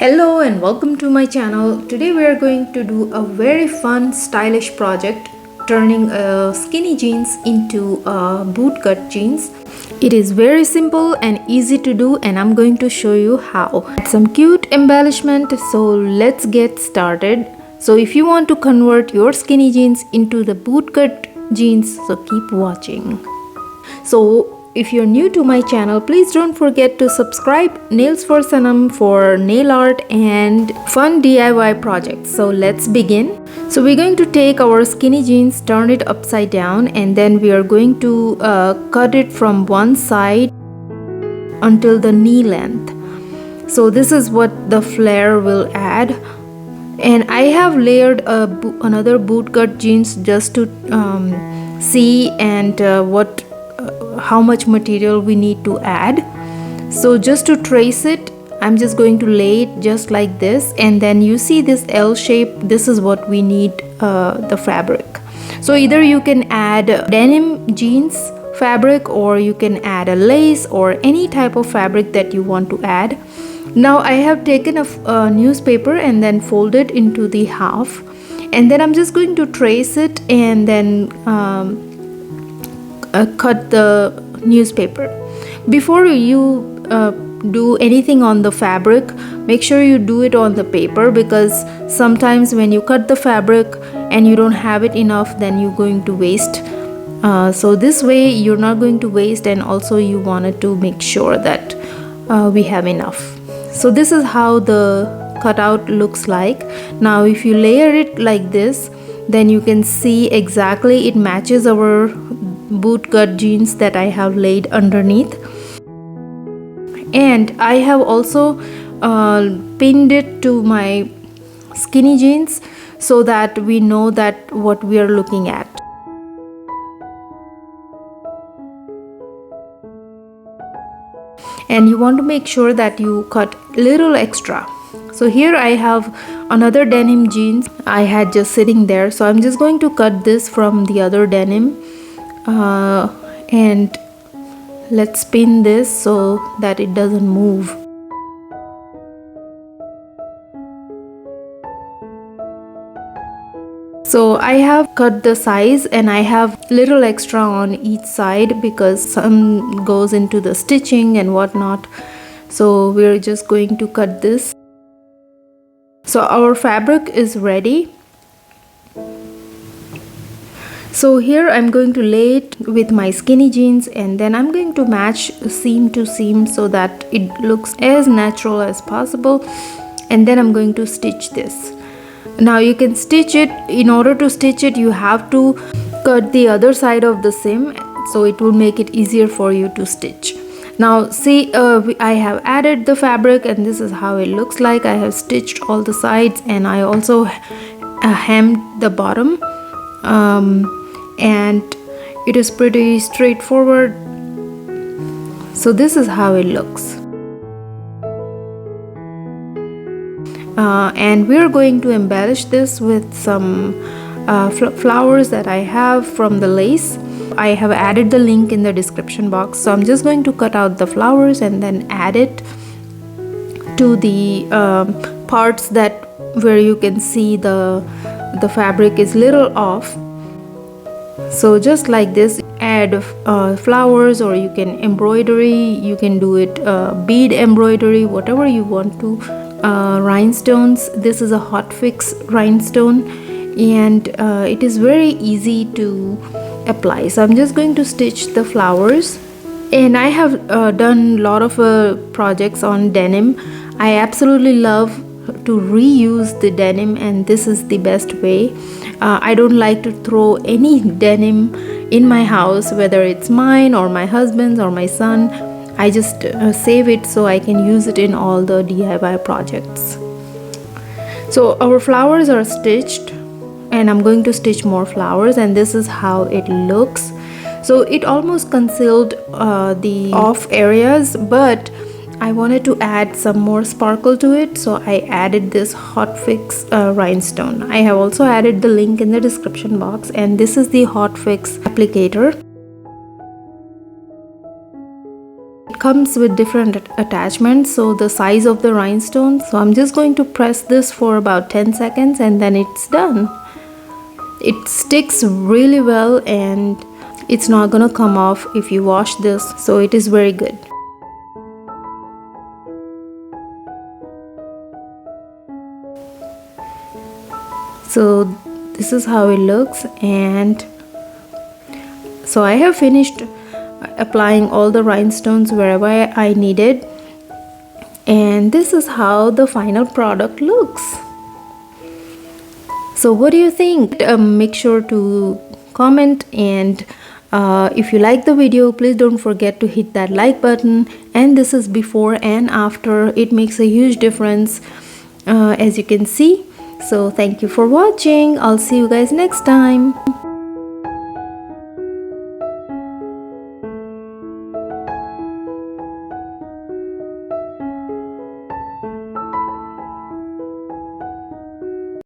Hello and welcome to my channel. Today we are going to do a very fun stylish project, turning skinny jeans into bootcut jeans. It is very simple and easy to do, and I'm going to show you how. Some cute embellishment, so let's get started. So if you want to convert your skinny jeans into the bootcut jeans, so keep watching. So if you're new to my channel, please don't forget to subscribe. Nails for Sanam for nail art and fun DIY projects. So let's begin. So we're going to take our skinny jeans, turn it upside down, and then we are going to cut it from one side until the knee length. So this is what the flare will add. And I have layered another bootcut jeans just to see and how much material we need to add. So just to trace it, I'm just going to lay it just like this, and then you see this L shape. This is what we need the fabric. So either you can add denim jeans fabric, or you can add a lace or any type of fabric that you want to add. Now I have taken a newspaper and then folded into the half, and then I'm just going to trace it and then cut the newspaper. Before you do anything on the fabric, make sure you do it on the paper, because sometimes when you cut the fabric and you don't have it enough, then you're going to waste. So this way you're not going to waste, and also you wanted to make sure that we have enough. So this is how the cutout looks like. Now if you layer it like this, then you can see exactly it matches our bootcut jeans that I have laid underneath. And I have also pinned it to my skinny jeans so that we know that what we are looking at. And you want to make sure that you cut little extra. So here I have another denim jeans I had just sitting there, so I'm just going to cut this from the other denim. And let's pin this so that it doesn't move. So I have cut the size, and I have little extra on each side because some goes into the stitching and whatnot. So we're just going to cut this. So our fabric is ready. So here I'm going to lay it with my skinny jeans, and then I'm going to match seam to seam so that it looks as natural as possible. And then I'm going to stitch this. Now you can stitch it. In order to stitch it, you have to cut the other side of the seam, so it will make it easier for you to stitch. Now see, I have added the fabric, and this is how it looks like. I have stitched all the sides, and I also hemmed the bottom. And it is pretty straightforward. So this is how it looks. And we're going to embellish this with some flowers that I have from the lace. I have added the link in the description box. So I'm just going to cut out the flowers and then add it to the parts that where you can see the fabric is little off. So just like this, add flowers, or you can embroidery, you can do it bead embroidery, whatever you want to. Rhinestones, this is a Hotfix rhinestone, and it is very easy to apply. So I'm just going to stitch the flowers. And I have done a lot of projects on denim. I absolutely love to reuse the denim, and this is the best way. I don't like to throw any denim in my house, whether it's mine or my husband's or my son. I just save it so I can use it in all the DIY projects. So our flowers are stitched, and I'm going to stitch more flowers, and this is how it looks. So it almost concealed the off areas, but I wanted to add some more sparkle to it, so I added this Hotfix rhinestone. I have also added the link in the description box, and this is the Hotfix applicator. comes with different attachments, so the size of the rhinestone. So I'm just going to press this for about 10 seconds and then it's done. It sticks really well and it's not gonna come off if you wash this, so it is very good. So this is how it looks, and so I have finished applying all the rhinestones wherever I needed, and this is how the final product looks. So what do you think? Make sure to comment, and if you like the video, please don't forget to hit that like button. And this is before and after. It makes a huge difference, as you can see. So thank you for watching. I'll see you guys next time.